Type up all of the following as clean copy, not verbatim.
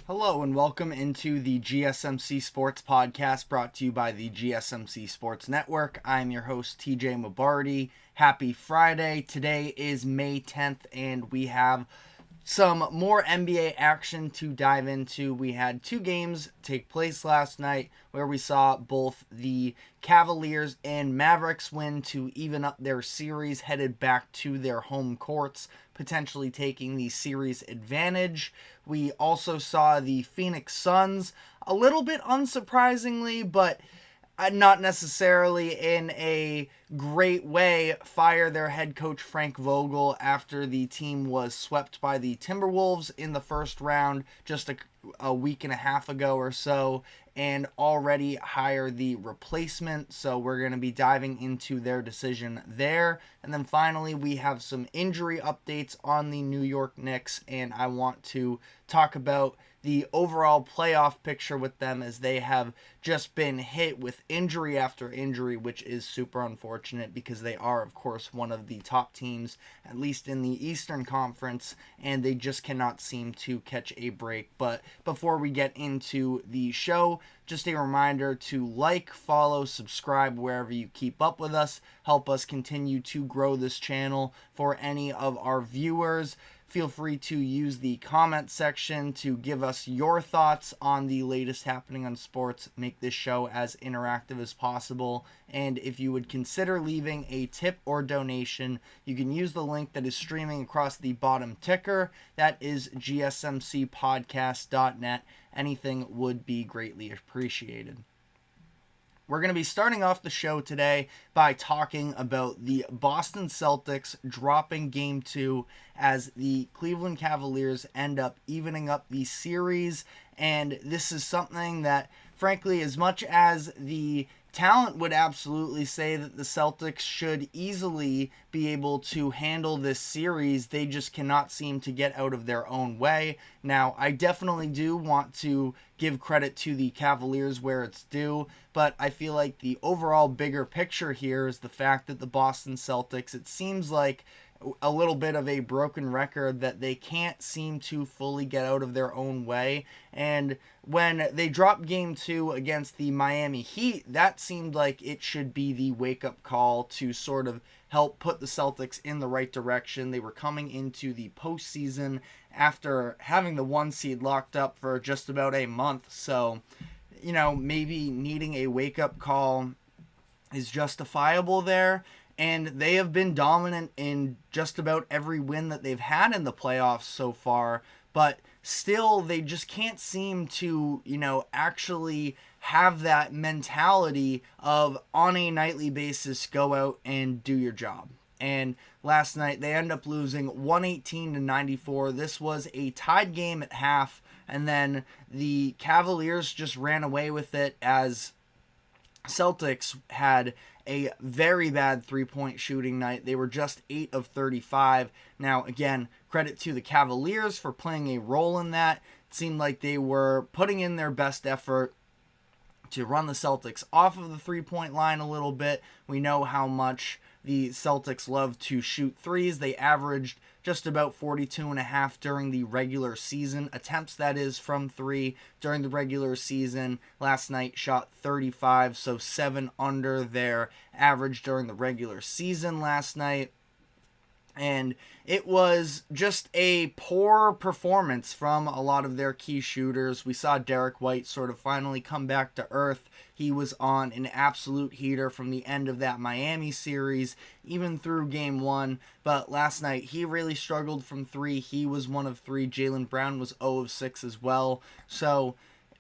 Hello and welcome into the GSMC Sports Podcast brought to you by the GSMC Sports Network. I'm your host TJ Mabardi. Happy Friday. Today is May 10th and we have some more NBA action to dive into. We had two games take place last night where we saw both the Cavaliers and Mavericks win to even up their series, headed back to their home courts, potentially taking the series advantage. We also saw the Phoenix Suns, a little bit unsurprisingly, but not necessarily in a great way, fire their head coach Frank Vogel after the team was swept by the Timberwolves in the first round just a week and a half ago or so, and already hire the replacement. So we're going to be diving into their decision there. And then finally, we have some injury updates on the New York Knicks, and I want to talk about the overall playoff picture with them, as they have just been hit with injury after injury, which is super unfortunate because they are, of course, one of the top teams, at least in the Eastern Conference, and they just cannot seem to catch a break. But before we get into the show, just a reminder to like, follow, subscribe wherever you keep up with us. Help us continue to grow this channel. For any of our viewers, feel free to use the comment section to give us your thoughts on the latest happening on sports. Make this show as interactive as possible. And if you would consider leaving a tip or donation, you can use the link that is streaming across the bottom ticker. That is gsmcpodcast.net. Anything would be greatly appreciated. We're going to be starting off the show today by talking about the Boston Celtics dropping Game 2 as the Cleveland Cavaliers end up evening up the series. And this is something that, frankly, as much as the talent would absolutely say that the Celtics should easily be able to handle this series, they just cannot seem to get out of their own way. Now, I definitely do want to give credit to the Cavaliers where it's due, but I feel like the overall bigger picture here is the fact that the Boston Celtics, it seems like a little bit of a broken record, that they can't seem to fully get out of their own way. And when they dropped Game 2 against the Miami Heat, that seemed like it should be the wake-up call to sort of help put the Celtics in the right direction. They were coming into the postseason after having the 1 seed locked up for just about a month. So, maybe needing a wake-up call is justifiable there. And they have been dominant in just about every win that they've had in the playoffs so far. But still, they just can't seem to, actually have that mentality of, on a nightly basis, go out and do your job. And last night, they end up losing 118-94. This was a tied game at half. And then the Cavaliers just ran away with it, as Celtics had a very bad three-point shooting night. They were just 8 of 35. Now, again, credit to the Cavaliers for playing a role in that. It seemed like they were putting in their best effort to run the Celtics off of the three-point line a little bit. We know how much the Celtics love to shoot threes. They averaged just about 42.5 during the regular season. Attempts, that is, from three during the regular season. Last night shot 35, so 7 under their average during the regular season last night. And it was just a poor performance from a lot of their key shooters. We saw Derek White sort of finally come back to earth. He was on an absolute heater from the end of that Miami series, even through Game 1. But last night, he really struggled from three. He was 1 of 3. Jaylen Brown was 0 of 6 as well. So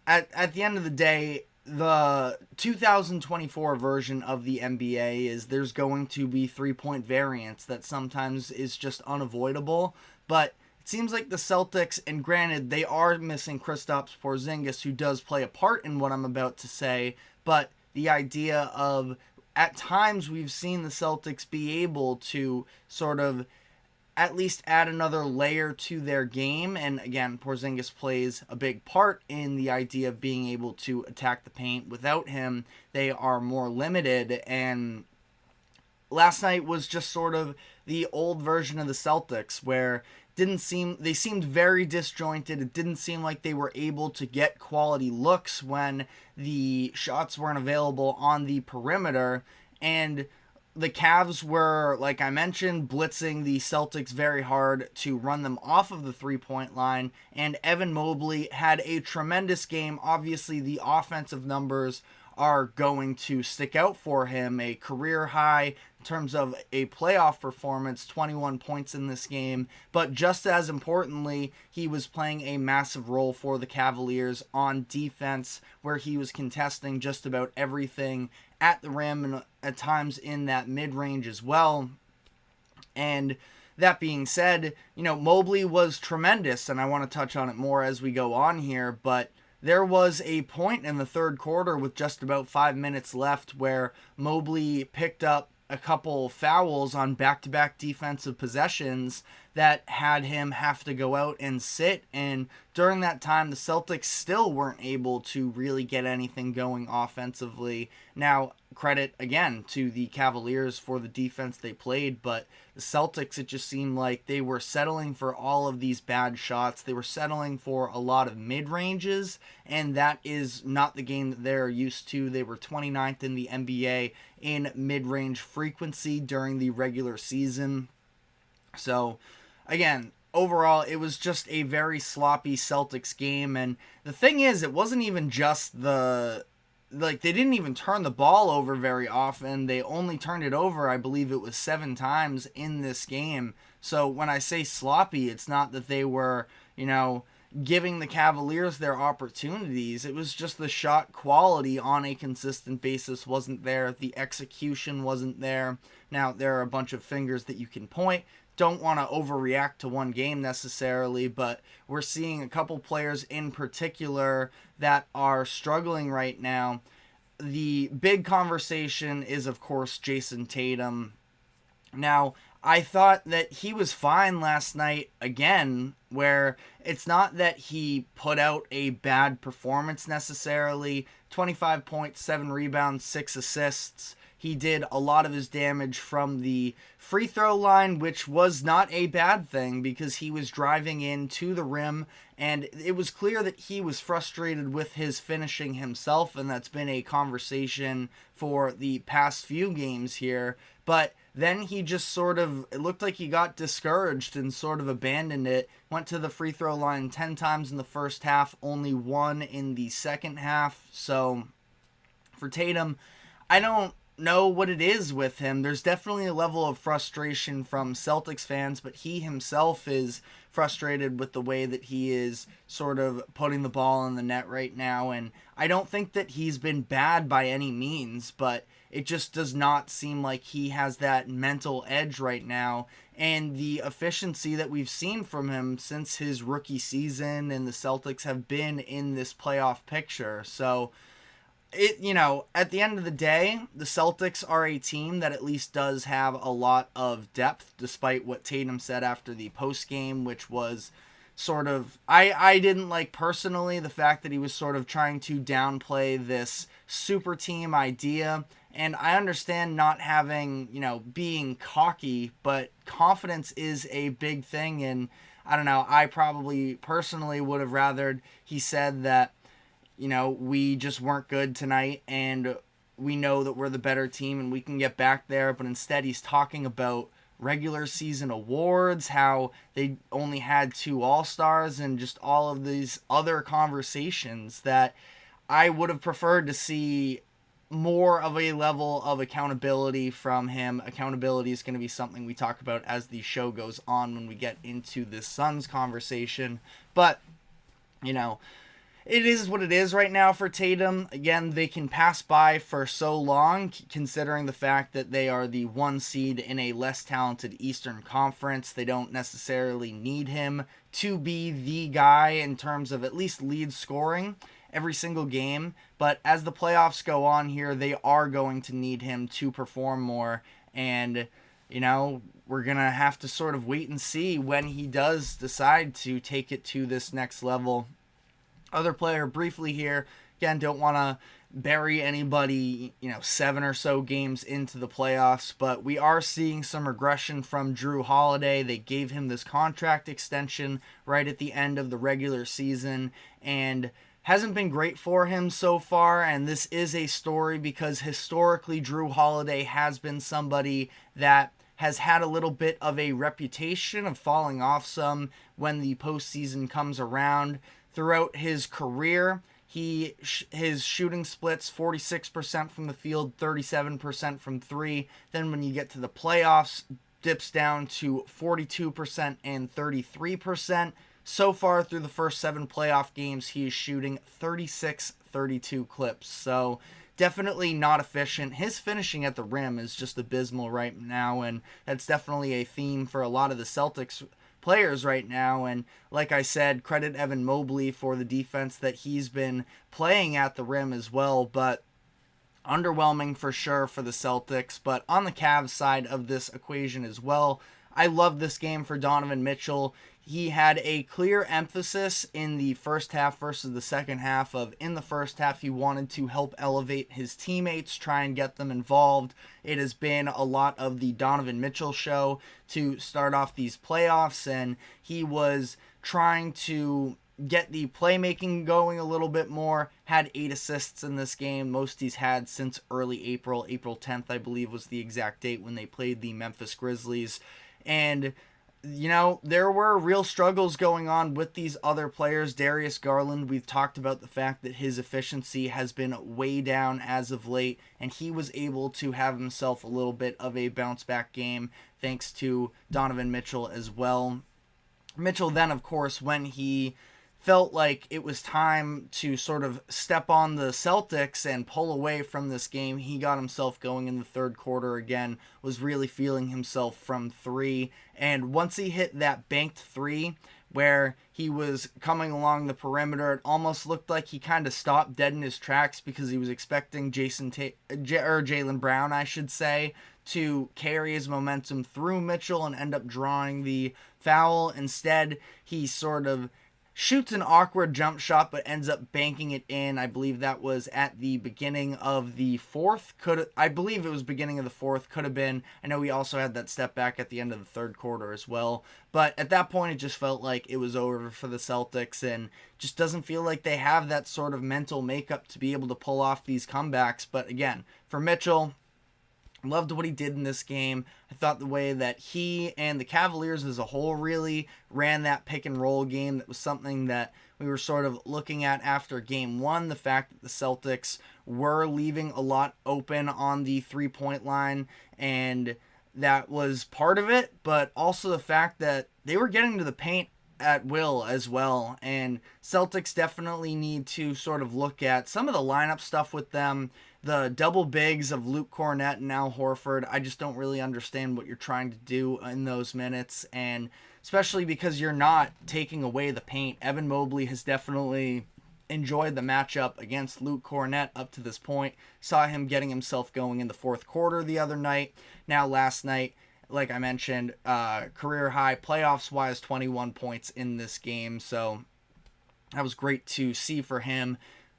at the end of the day, the 2024 version of the NBA is there's going to be 3-point variance that sometimes is just unavoidable. But it seems like the Celtics, and granted, they are missing Kristaps Porzingis, who does play a part in what I'm about to say, but the idea of, at times, we've seen the Celtics be able to sort of at least add another layer to their game. And again, Porzingis plays a big part in the idea of being able to attack the paint. Without him, they are more limited. And last night was just sort of the old version of the Celtics, where they seemed very disjointed. It didn't seem like they were able to get quality looks when the shots weren't available on the perimeter. And the Cavs were, like I mentioned, blitzing the Celtics very hard to run them off of the three-point line, and Evan Mobley had a tremendous game. Obviously, the offensive numbers are going to stick out for him. A career high in terms of a playoff performance, 21 points in this game, but just as importantly, he was playing a massive role for the Cavaliers on defense, where he was contesting just about everything at the rim and at times in that mid-range as well. And that being said, Mobley was tremendous, and I want to touch on it more as we go on here, but there was a point in the third quarter with just about 5 minutes left where Mobley picked up a couple fouls on back-to-back defensive possessions that had him have to go out and sit, and during that time the Celtics still weren't able to really get anything going offensively. Now, credit again to the Cavaliers for the defense they played, but the Celtics, it just seemed like they were settling for all of these bad shots. They were settling for a lot of mid-ranges, and that is not the game that they're used to. They were 29th in the NBA in mid-range frequency during the regular season. So, again, overall, it was just a very sloppy Celtics game, and the thing is, it wasn't even just they didn't even turn the ball over very often. They only turned it over, I believe it was 7 times in this game. So when I say sloppy, it's not that they were, giving the Cavaliers their opportunities. It was just the shot quality on a consistent basis wasn't there. The execution wasn't there. Now, there are a bunch of fingers that you can point. Don't want to overreact to one game necessarily, but we're seeing a couple players in particular that are struggling right now. The big conversation is, of course, Jason Tatum. Now, I thought that he was fine last night again, where it's not that he put out a bad performance necessarily. 25 points, 7 rebounds, 6 assists. He did a lot of his damage from the free throw line, which was not a bad thing because he was driving in to the rim, and it was clear that he was frustrated with his finishing himself, and that's been a conversation for the past few games here. But then he just it looked like he got discouraged and sort of abandoned it. Went to the free throw line 10 times in the first half, only 1 in the second half. So for Tatum, I don't know what it is with him. There's definitely a level of frustration from Celtics fans, but he himself is frustrated with the way that he is sort of putting the ball in the net right now, and I don't think that he's been bad by any means, but it just does not seem like he has that mental edge right now, and the efficiency that we've seen from him since his rookie season, and the Celtics have been in this playoff picture. So at the end of the day, the Celtics are a team that at least does have a lot of depth, despite what Tatum said after the post-game, which was sort of, I didn't like personally the fact that he was sort of trying to downplay this super team idea. And I understand not having, being cocky, but confidence is a big thing. And I don't know, I probably personally would have rathered he said that, we just weren't good tonight and we know that we're the better team and we can get back there. But instead he's talking about regular season awards, how they only had 2 All-Stars, and just all of these other conversations that I would have preferred to see more of a level of accountability from him. Accountability is going to be something we talk about as the show goes on when we get into this Suns conversation. But, it is what it is right now for Tatum. Again, they can pass by for so long, considering the fact that they are the 1 seed in a less talented Eastern Conference. They don't necessarily need him to be the guy in terms of at least lead scoring every single game. But as the playoffs go on here, they are going to need him to perform more. And, we're going to have to sort of wait and see when he does decide to take it to this next level. Other player briefly here, again, don't want to bury anybody, 7 or so games into the playoffs, but we are seeing some regression from Drew Holiday. They gave him this contract extension right at the end of the regular season, and hasn't been great for him so far, and this is a story because historically Drew Holiday has been somebody that has had a little bit of a reputation of falling off some when the postseason comes around. Throughout his career, his shooting splits 46% from the field, 37% from three. Then when you get to the playoffs, dips down to 42% and 33%. So far through the first 7 playoff games, he is shooting 36-32 clips. So definitely not efficient. His finishing at the rim is just abysmal right now, and that's definitely a theme for a lot of the Celtics players right now. And like I said, credit Evan Mobley for the defense that he's been playing at the rim as well, but underwhelming for sure for the Celtics. But on the Cavs side of this equation as well, I love this game for Donovan Mitchell. He had a clear emphasis in the first half versus the second half of, in the first half, he wanted to help elevate his teammates, try and get them involved. It has been a lot of the Donovan Mitchell show to start off these playoffs, and he was trying to get the playmaking going a little bit more. Had 8 assists in this game, most he's had since early April. April 10th, I believe, was the exact date when they played the Memphis Grizzlies. And there were real struggles going on with these other players. Darius Garland, we've talked about the fact that his efficiency has been way down as of late, and he was able to have himself a little bit of a bounce-back game thanks to Donovan Mitchell as well. Mitchell then, of course, when he felt like it was time to sort of step on the Celtics and pull away from this game, he got himself going in the third quarter again, was really feeling himself from 3, and once he hit that banked 3 where he was coming along the perimeter, it almost looked like he kind of stopped dead in his tracks because he was expecting Jaylen Brown, I should say, to carry his momentum through Mitchell and end up drawing the foul. Instead, he sort of shoots an awkward jump shot but ends up banking it in. I believe that was at the beginning of the fourth. I believe it was beginning of the fourth. Could have been. I know he also had that step back at the end of the third quarter as well. But at that point, it just felt like it was over for the Celtics, and just doesn't feel like they have that sort of mental makeup to be able to pull off these comebacks. But again, for Mitchell, loved what he did in this game. I thought the way that he and the Cavaliers as a whole really ran that pick and roll game, that was something that we were sort of looking at after game 1. The fact that the Celtics were leaving a lot open on the 3-point line, and that was part of it, but also the fact that they were getting to the paint at will as well. And Celtics definitely need to sort of look at some of the lineup stuff with them. The double bigs of Luke Cornett and Al Horford, I just don't really understand what you're trying to do in those minutes, and especially because you're not taking away the paint. Evan Mobley has definitely enjoyed the matchup against Luke Cornett up to this point. Saw him getting himself going in the fourth quarter the other night. Now last night, like I mentioned, career high playoffs-wise, 21 points in this game, so that was great to see for him.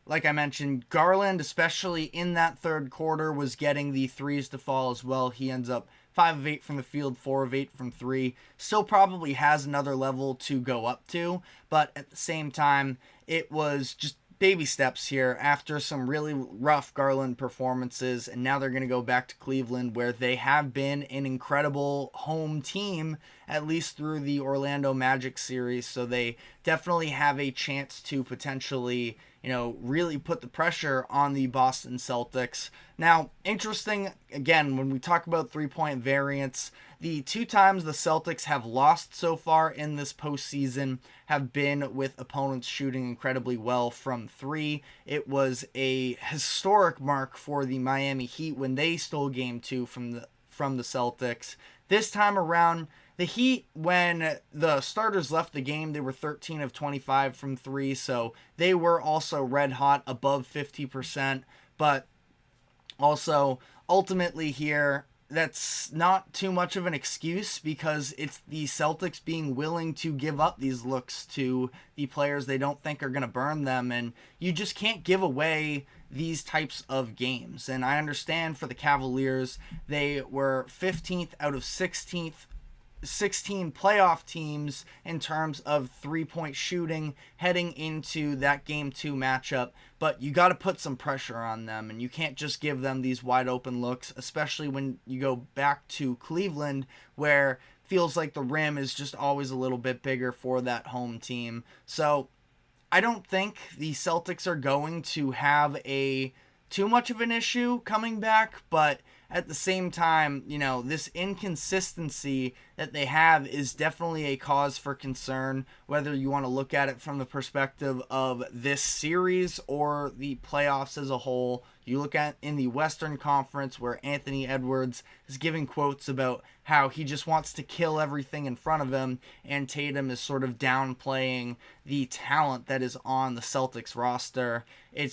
Like I mentioned, Garland, especially in that third quarter, was getting the threes to fall as well. He ends up 5 of 8 from the field, 4 of 8 from 3. Still probably has another level to go up to, but at the same time, it was just baby steps here after some really rough Garland performances, and now they're going to go back to Cleveland, where they have been an incredible home team, at least through the Orlando Magic series, so they definitely have a chance to potentially, really put the pressure on the Boston Celtics. Now, interesting, again, when we talk about 3-point variance, the 2 times the Celtics have lost so far in this postseason have been with opponents shooting incredibly well from 3. It was a historic mark for the Miami Heat when they stole Game 2 from the Celtics. This time around, the Heat, when the starters left the game, they were 13 of 25 from 3, so they were also red hot, above 50%, but also ultimately here, that's not too much of an excuse because it's the Celtics being willing to give up these looks to the players they don't think are going to burn them, and you just can't give away these types of games. And I understand for the Cavaliers, they were 15th out of 16 playoff teams in terms of three-point shooting heading into that game 2 matchup, but you got to put some pressure on them, and you can't just give them these wide open looks, especially when you go back to Cleveland, where it feels like the rim is just always a little bit bigger for that home team. So I don't think the Celtics are going to have too much of an issue coming back, but at the same time, this inconsistency that they have is definitely a cause for concern, whether you want to look at it from the perspective of this series or the playoffs as a whole. You look at in the Western Conference where Anthony Edwards is giving quotes about how he just wants to kill everything in front of him, and Tatum is sort of downplaying the talent that is on the Celtics roster. It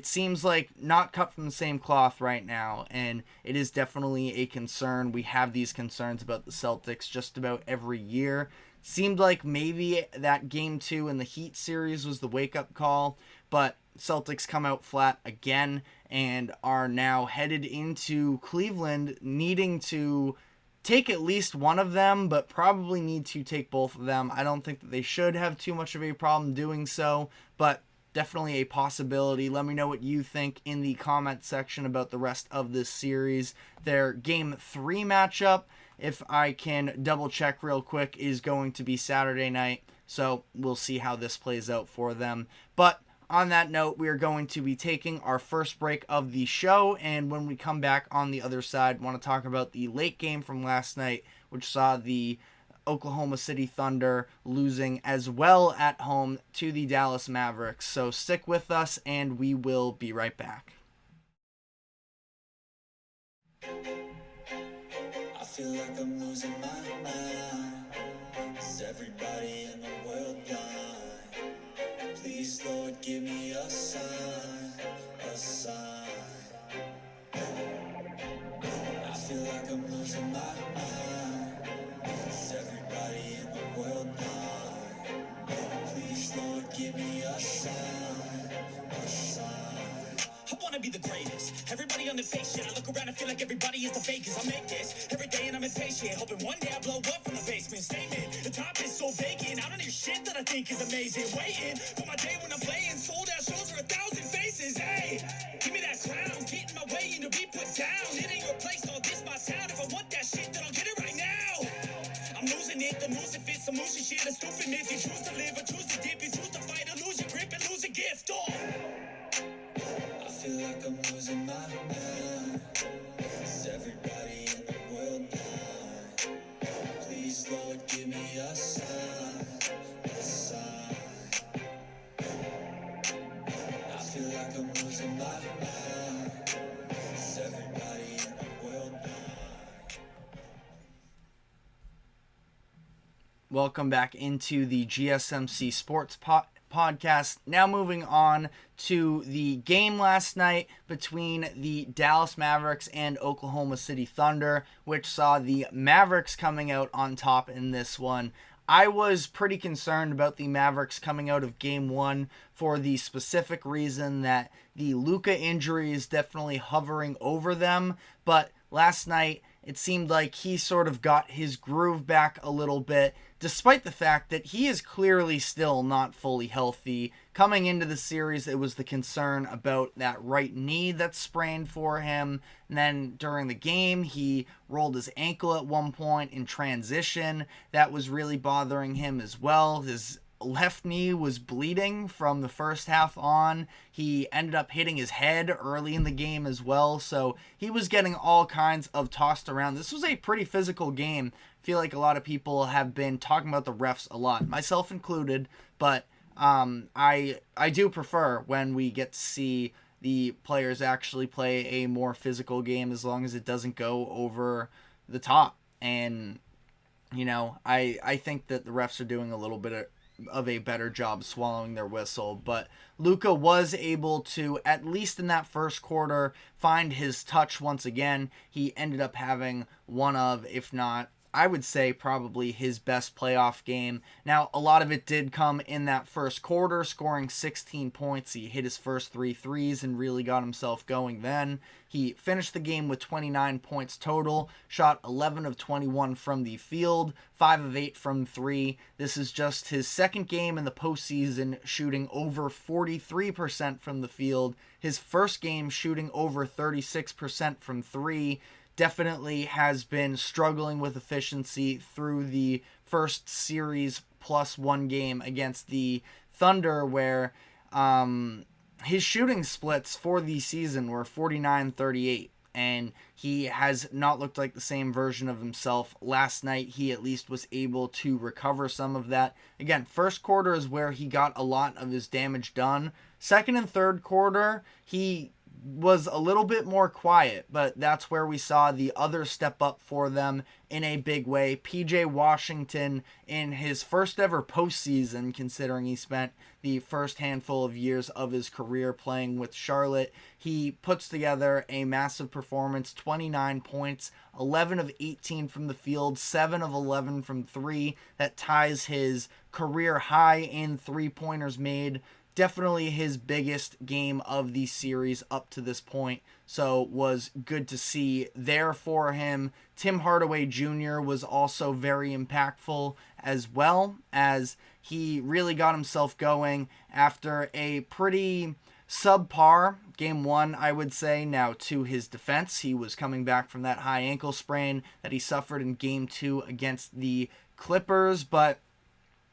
seems like not cut from the same cloth right now, and it is definitely a concern. We have these concerns about the Celtics just about every year. Seemed like maybe that game 2 in the Heat series was the wake-up call, but Celtics come out flat again and are now headed into Cleveland needing to take at least one of them, but probably need to take both of them. I don't think that they should have too much of a problem doing so, but definitely a possibility. Let me know what you think in the comment section about the rest of this series. Their game 3 matchup, if I can double check real quick, is going to be Saturday night, so we'll see how this plays out for them. But on that note, we are going to be taking our first break of the show, and when we come back on the other side, I want to talk about the late game from last night, which saw the Oklahoma City Thunder losing as well at home to the Dallas Mavericks. So stick with us, and we will be right back. I feel like I'm losing my mind. Is everybody in the world blind? Please, Lord, give me a sign, a sign. I feel like I'm losing my mind. Is everybody in the world blind? Please, Lord, give me a sign, a sign. I wanna be the greatest. Everybody on the fake shit. I look around and feel like everybody is the fakest. I make this every day and I'm impatient, hoping one day I blow up from the basement. Statement, the top is so vacant. I don't hear shit that I think is amazing. Waiting for my day when I'm playing sold out shows for 1,000 faces. Hey, give me that crown, get in my way and to be put down. It ain't your place, all this my sound. If I want that shit, then I'll get it right now. I'm losing it, the noose, if it's some moosey shit, a stupid myth. You choose to live or choose to dip, you choose to fight or lose your grip and lose a gift. Oh, I feel like I'm losing my mind. Is everybody in the world blind? Please, Lord, give me a sign, a sign. I feel like I'm losing my mind. Is everybody in the world blind? Welcome back into the GSMC Sports Podcast. Now moving on to the game last night between the Dallas Mavericks and Oklahoma City Thunder, which saw the Mavericks coming out on top in this one. I was pretty concerned about the Mavericks coming out of game 1 for the specific reason that the Luka injury is definitely hovering over them, but last night it seemed like he sort of got his groove back a little bit, despite the fact that he is clearly still not fully healthy. Coming into the series, it was the concern about that right knee that's sprained for him. And then during the game, he rolled his ankle at one point in transition. That was really bothering him as well. His left knee was bleeding from the first half on. He ended up hitting his head early in the game as well, so he was getting all kinds of tossed around. This was a pretty physical game. I feel like a lot of people have been talking about the refs a lot, myself included, but I do prefer when we get to see the players actually play a more physical game, as long as it doesn't go over the top. And I think that the refs are doing a little bit of a better job swallowing their whistle. But Luka was able to, at least in that first quarter, find his touch once again. He ended up having one of, if not, I would say probably his best playoff game. Now, a lot of it did come in that first quarter, scoring 16 points. He hit his first 3 threes and really got himself going then. He finished the game with 29 points total, shot 11 of 21 from the field, 5 of 8 from 3. This is just his second game in the postseason shooting over 43% from the field. His first game shooting over 36% from 3. Definitely has been struggling with efficiency through the first series plus one game against the Thunder, where his shooting splits for the season were 49-38, and he has not looked like the same version of himself. Last night, he at least was able to recover some of that. Again, first quarter is where he got a lot of his damage done. Second and third quarter, he was a little bit more quiet, but that's where we saw the other step up for them in a big way. PJ Washington, in his first ever postseason, considering he spent the first handful of years of his career playing with Charlotte, he puts together a massive performance, 29 points, 11 of 18 from the field, 7 of 11 from 3. That ties his career high in three-pointers made. Definitely his biggest game of the series up to this point, so was good to see there for him. Tim Hardaway Jr. was also very impactful, as well as he really got himself going after a pretty subpar game one, I would say. Now, to his defense, he was coming back from that high ankle sprain that he suffered in game 2 against the Clippers, but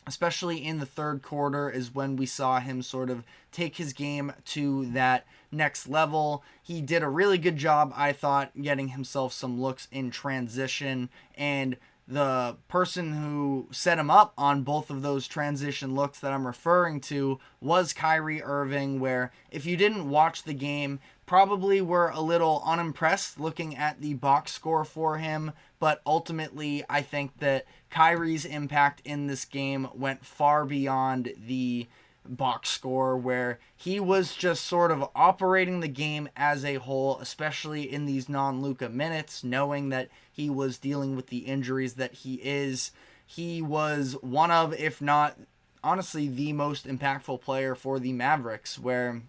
especially in the third quarter is when we saw him sort of take his game to that next level. He did a really good job, I thought, getting himself some looks in transition, and the person who set him up on both of those transition looks that I'm referring to was Kyrie Irving, where if you didn't watch the game, probably were a little unimpressed looking at the box score for him, but ultimately I think that Kyrie's impact in this game went far beyond the box score, where he was just sort of operating the game as a whole, especially in these non-Luka minutes, knowing that he was dealing with the injuries that he is. He was one of, if not, honestly, the most impactful player for the Mavericks, where,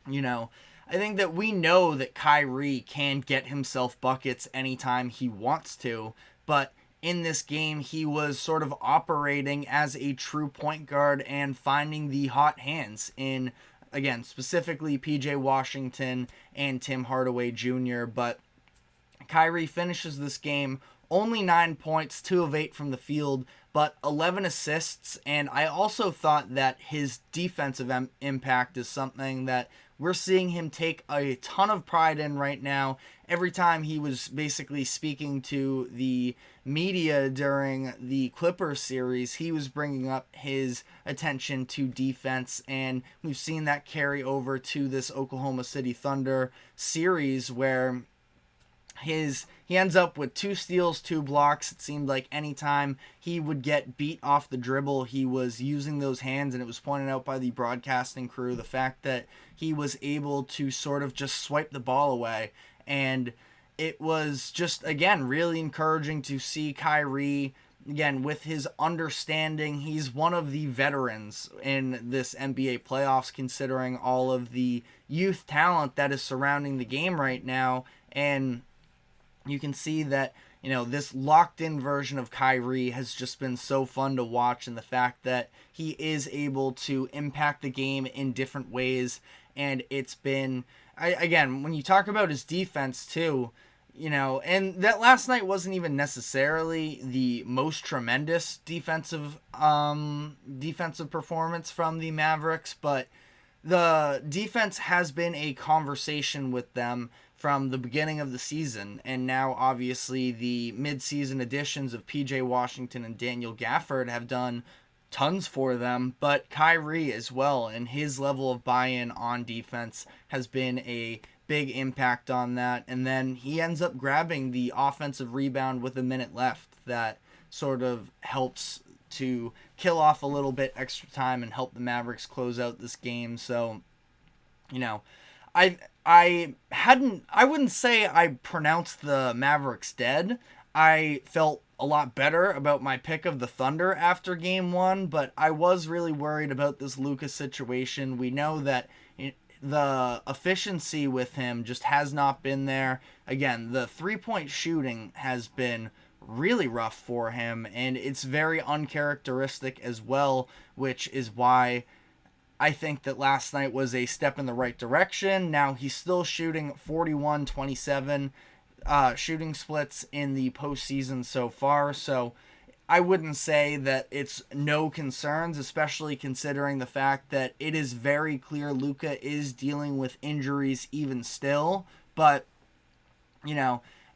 you know, I think that we know that Kyrie can get himself buckets anytime he wants to, but in this game, he was sort of operating as a true point guard and finding the hot hands in, again, specifically PJ Washington and Tim Hardaway Jr., but Kyrie finishes this game only 9 points, 2 of 8 from the field, but 11 assists, and I also thought that his defensive impact is something that we're seeing him take a ton of pride in right now. Every time he was basically speaking to the media during the Clippers series, he was bringing up his attention to defense, and we've seen that carry over to this Oklahoma City Thunder series, where he ends up with 2 steals, 2 blocks. It seemed like anytime he would get beat off the dribble, he was using those hands, and it was pointed out by the broadcasting crew, the fact that he was able to sort of just swipe the ball away. And it was just, again, really encouraging to see Kyrie, again, with his understanding. He's one of the veterans in this NBA playoffs, considering all of the youth talent that is surrounding the game right now. And you can see that, you know, this locked-in version of Kyrie has just been so fun to watch, and the fact that he is able to impact the game in different ways. And it's been, again, when you talk about his defense too, you know, and that last night wasn't even necessarily the most tremendous defensive performance from the Mavericks, but the defense has been a conversation with them from the beginning of the season, and now obviously the mid-season additions of PJ Washington and Daniel Gafford have done tons for them, but Kyrie as well, and his level of buy-in on defense has been a big impact on that. And then he ends up grabbing the offensive rebound with a minute left that sort of helps to kill off a little bit extra time and help the Mavericks close out this game. So, I wouldn't say I pronounced the Mavericks dead. I felt a lot better about my pick of the Thunder after game 1, but I was really worried about this Luka situation. We know that the efficiency with him just has not been there. Again, the 3-point shooting has been really rough for him, and it's very uncharacteristic as well, which is why I think that last night was a step in the right direction. Now he's still shooting 41-27 shooting splits in the postseason so far, so I wouldn't say that it's no concerns, especially considering the fact that it is very clear Luka is dealing with injuries even still, but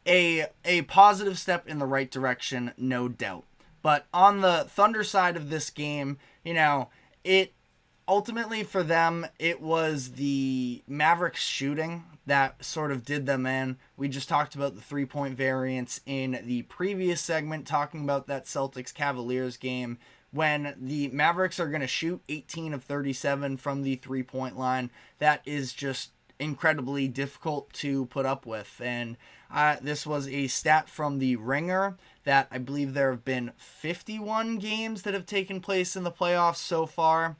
a positive step in the right direction, no doubt. But on the Thunder side of this game, it ultimately for them, it was the Mavericks shooting that sort of did them in. We just talked about the 3-point variance in the previous segment, talking about that Celtics Cavaliers game, when the Mavericks are going to shoot 18 of 37 from the 3-point line. That is just incredibly difficult to put up with. And this was a stat from the Ringer that I believe there have been 51 games that have taken place in the playoffs so far.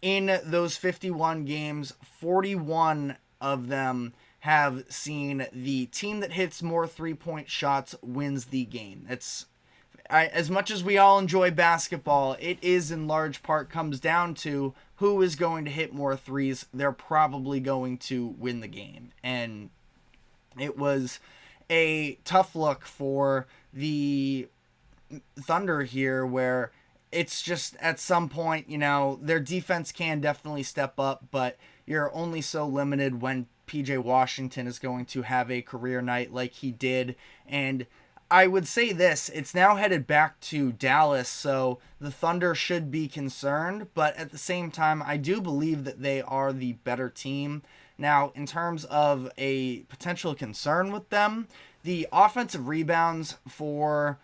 In those 51 games, 41 of them have seen the team that hits more 3-point shots wins the game. As much as we all enjoy basketball, it is in large part comes down to who is going to hit more threes. They're probably going to win the game. And it was a tough look for the Thunder here, where it's just at some point, their defense can definitely step up, but you're only so limited when PJ Washington is going to have a career night like he did. And I would say this, it's now headed back to Dallas, so the Thunder should be concerned, but at the same time, I do believe that they are the better team. Now, in terms of a potential concern with them, the offensive rebounds for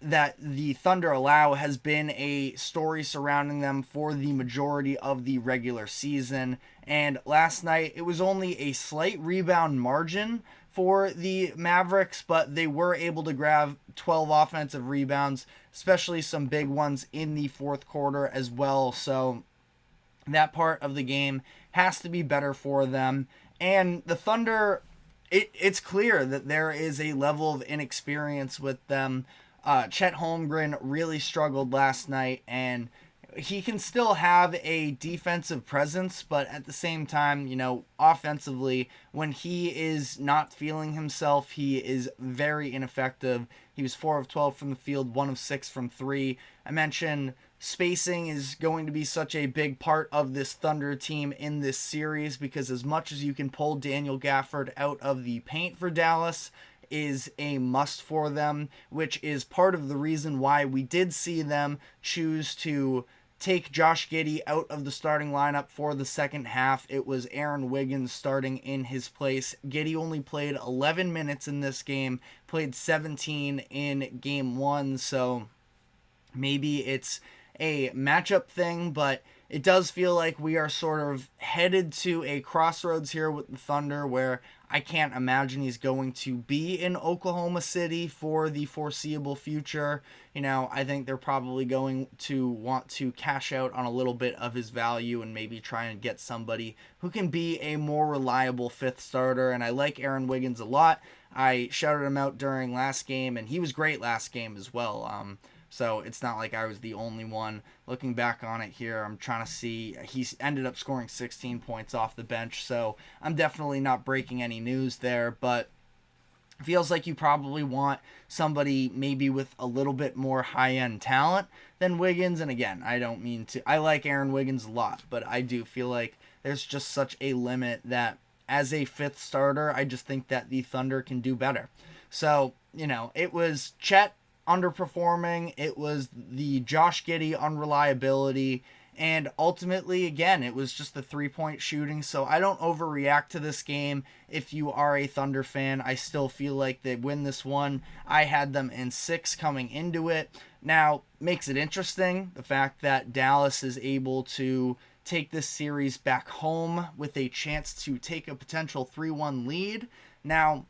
that the Thunder allow has been a story surrounding them for the majority of the regular season. And last night, it was only a slight rebound margin for the Mavericks, but they were able to grab 12 offensive rebounds, especially some big ones in the fourth quarter as well. So that part of the game has to be better for them. And the Thunder, it's clear that there is a level of inexperience with them. Chet Holmgren really struggled last night, and he can still have a defensive presence, but at the same time, offensively, when he is not feeling himself, he is very ineffective. He was 4 of 12 from the field, 1 of 6 from 3. I mentioned spacing is going to be such a big part of this Thunder team in this series, because as much as you can pull Daniel Gafford out of the paint for Dallas is a must for them, which is part of the reason why we did see them choose to take Josh Giddey out of the starting lineup for the second half. It was Aaron Wiggins starting in his place. Giddey only played 11 minutes in this game, played 17 in game 1, so maybe it's a matchup thing, but it does feel like we are sort of headed to a crossroads here with the Thunder, where I can't imagine he's going to be in Oklahoma City for the foreseeable future. I think they're probably going to want to cash out on a little bit of his value and maybe try and get somebody who can be a more reliable fifth starter. And I like Aaron Wiggins a lot. I shouted him out during last game, and he was great last game as well. So it's not like I was the only one. Looking back on it here, I'm trying to see. He ended up scoring 16 points off the bench, so I'm definitely not breaking any news there. But it feels like you probably want somebody maybe with a little bit more high-end talent than Wiggins. And again, I don't mean to. I like Aaron Wiggins a lot, but I do feel like there's just such a limit that as a fifth starter, I just think that the Thunder can do better. So, it was Chet underperforming, it was the Josh Giddey unreliability, and ultimately, again, it was just the 3-point shooting. So I don't overreact to this game. If you are a Thunder fan, I still feel like they win this one. I had them in 6 coming into it. Now, makes it interesting, the fact that Dallas is able to take this series back home with a chance to take a potential 3-1 lead. Now,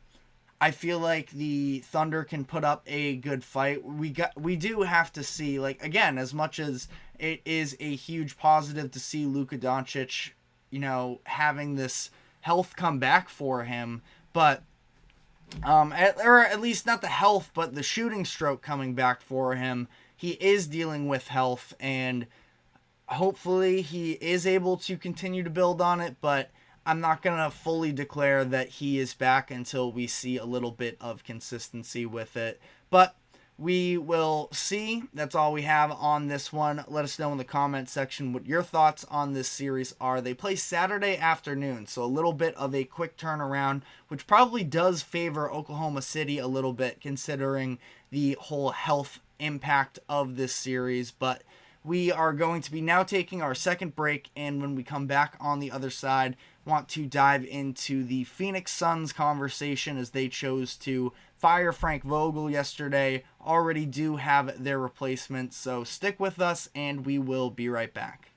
I feel like the Thunder can put up a good fight. We do have to see, like, again, as much as it is a huge positive to see Luka Doncic, having this health come back for him, but or at least not the health, but the shooting stroke coming back for him. He is dealing with health, and hopefully he is able to continue to build on it, but I'm not going to fully declare that he is back until we see a little bit of consistency with it. But we will see. That's all we have on this one. Let us know in the comments section what your thoughts on this series are. They play Saturday afternoon, so a little bit of a quick turnaround, which probably does favor Oklahoma City a little bit considering the whole health impact of this series. But we are going to be now taking our second break, and when we come back on the other side, want to dive into the Phoenix Suns conversation as they chose to fire Frank Vogel yesterday. Already do have their replacement, so stick with us and we will be right back.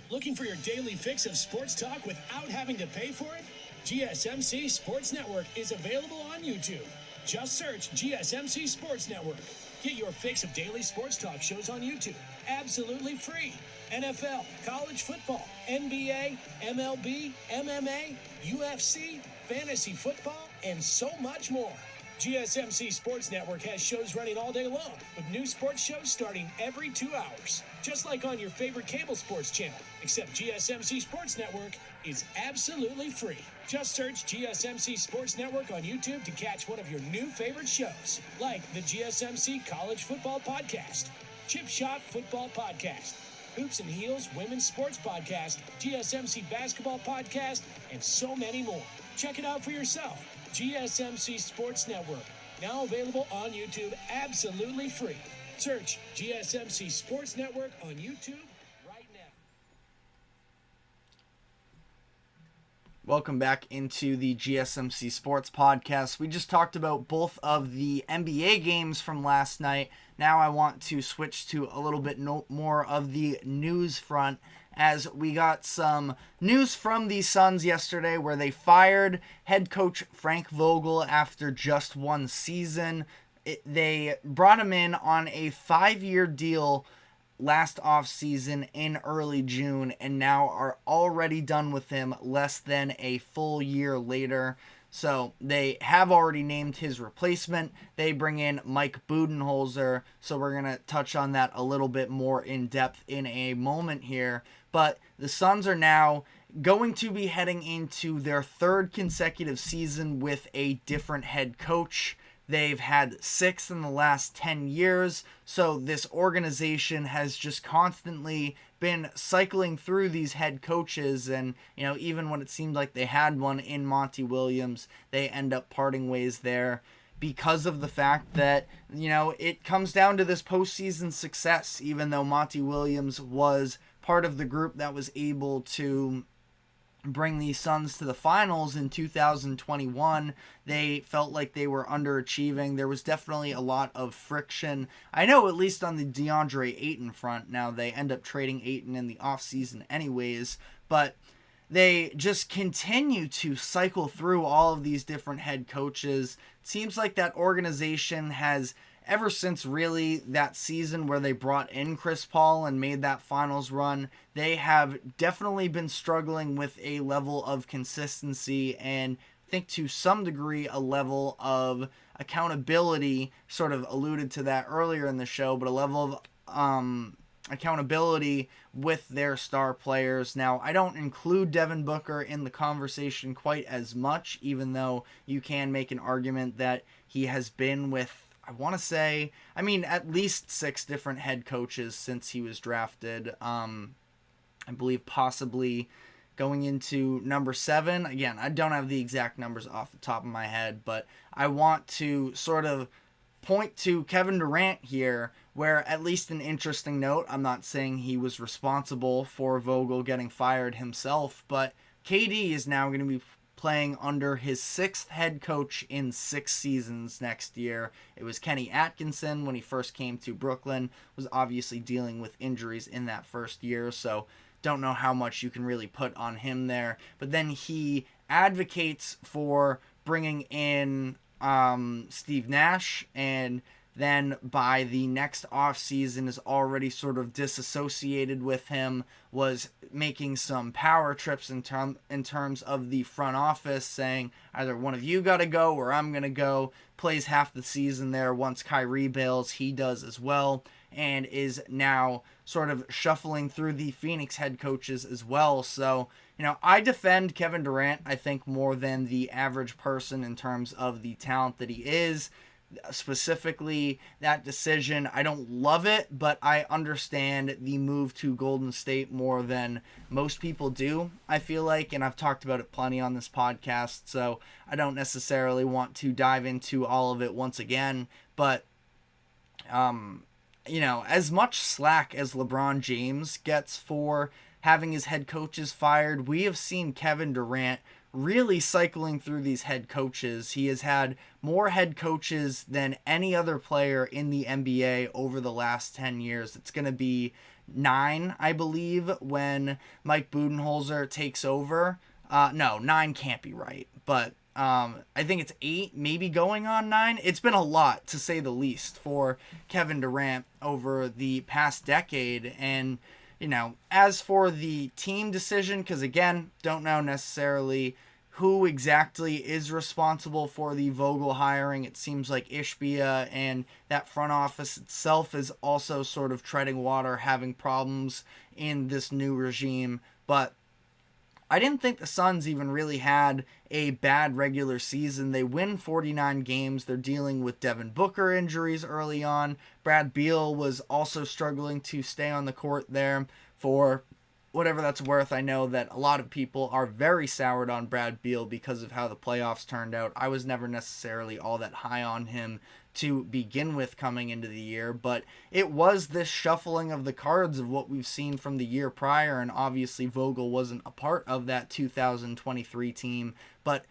Looking for your daily fix of sports talk without having to pay for it? GSMC Sports Network is available on YouTube. Just search GSMC Sports Network. Get your fix of daily sports talk shows on YouTube, absolutely free. NFL, college football, NBA, MLB, MMA, UFC, fantasy football, and so much more. GSMC Sports Network has shows running all day long, with new sports shows starting every 2 hours. Just like on your favorite cable sports channel, except GSMC Sports Network is absolutely free. Just search GSMC Sports Network on YouTube to catch one of your new favorite shows, like the GSMC College Football Podcast, Chip Shot Football Podcast, Hoops and Heels Women's Sports Podcast, GSMC Basketball Podcast, and so many more. Check it out for yourself. GSMC Sports Network, now available on YouTube absolutely free. Search GSMC Sports Network on YouTube right now. Welcome back into the GSMC Sports Podcast. We just talked about both of the NBA games from last night. Now I want to switch to a little bit more of the news front, as we got some news from the Suns yesterday where they fired head coach Frank Vogel after just one season. They brought him in on a 5-year deal last offseason in early June, and now are already done with him less than a full year later. So they have already named his replacement. They bring in Mike Budenholzer, so we're going to touch on that a little bit more in depth in a moment here. But the Suns are now going to be heading into their third consecutive season with a different head coach. They've had 6 in the last 10 years, so this organization has just constantly been cycling through these head coaches, and even when it seemed like they had one in Monty Williams, they end up parting ways there because of the fact that it comes down to this postseason success. Even though Monty Williams was part of the group that was able to bring the Suns to the finals in 2021, they felt like they were underachieving. There was definitely a lot of friction. I know, at least on the DeAndre Ayton front. Now they end up trading Ayton in the offseason anyways, but they just continue to cycle through all of these different head coaches. It seems like that organization has, ever since really that season where they brought in Chris Paul and made that finals run, they have definitely been struggling with a level of consistency, and I think to some degree a level of accountability. Sort of alluded to that earlier in the show, but a level of accountability with their star players. Now, I don't include Devin Booker in the conversation quite as much, even though you can make an argument that he has been with, I want to say, at least 6 different head coaches since he was drafted. I believe possibly going into number 7. Again, I don't have the exact numbers off the top of my head, but I want to sort of point to Kevin Durant here, where, at least an interesting note, I'm not saying he was responsible for Vogel getting fired himself, but KD is now going to be playing under his 6th head coach in 6 seasons next year. It was Kenny Atkinson when he first came to Brooklyn, was obviously dealing with injuries in that first year, so don't know how much you can really put on him there. But then he advocates for bringing in Steve Nash, and then by the next offseason is already sort of disassociated with him, was making some power trips in terms of the front office, saying either one of you got to go or I'm going to go, plays half the season there. Once Kyrie bails, he does as well, and is now sort of shuffling through the Phoenix head coaches as well. So, I defend Kevin Durant, I think, more than the average person in terms of the talent that he is. Specifically, that decision, I don't love it, but I understand the move to Golden State more than most people do, I feel like, and I've talked about it plenty on this podcast, so I don't necessarily want to dive into all of it once again, but, as much slack as LeBron James gets for having his head coaches fired, we have seen Kevin Durant really cycling through these head coaches. He has had more head coaches than any other player in the NBA over the last 10 years. It's going to be 9, I believe, when Mike Budenholzer takes over. No, 9 can't be right, but I think it's 8, maybe going on 9. It's been a lot, to say the least, for Kevin Durant over the past decade. And as for the team decision, because again, don't know necessarily who exactly is responsible for the Vogel hiring. It seems like Ishbia and that front office itself is also sort of treading water, having problems in this new regime. But I didn't think the Suns even really had a bad regular season. They win 49 games. They're dealing with Devin Booker injuries early on. Brad Beal was also struggling to stay on the court there. For whatever that's worth, I know that a lot of people are very soured on Brad Beal because of how the playoffs turned out. I was never necessarily all that high on him to begin with coming into the year, but it was this shuffling of the cards of what we've seen from the year prior, and obviously Vogel wasn't a part of that 2023 team, but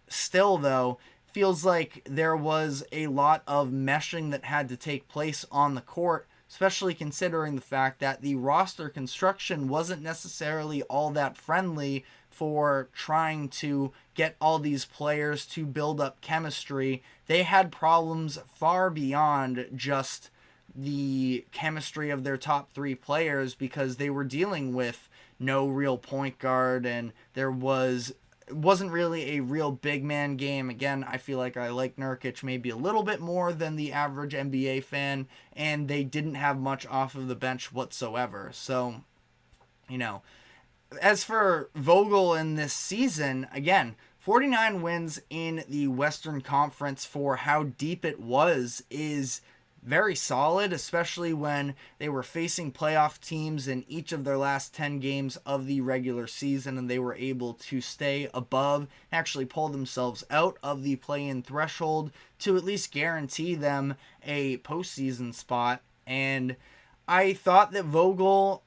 still though, feels like there was a lot of meshing that had to take place on the court, especially considering the fact that the roster construction wasn't necessarily all that friendly for trying to get all these players to build up chemistry. They had problems far beyond just the chemistry of their top 3 players, because they were dealing with no real point guard, and it wasn't really a real big man game. Again, I feel like I like Nurkic maybe a little bit more than the average NBA fan, and they didn't have much off of the bench whatsoever. So, as for Vogel in this season, again, 49 wins in the Western Conference for how deep it was is very solid, especially when they were facing playoff teams in each of their last 10 games of the regular season, and they were able to stay above, actually pull themselves out of the play-in threshold to at least guarantee them a postseason spot. And I think that Vogel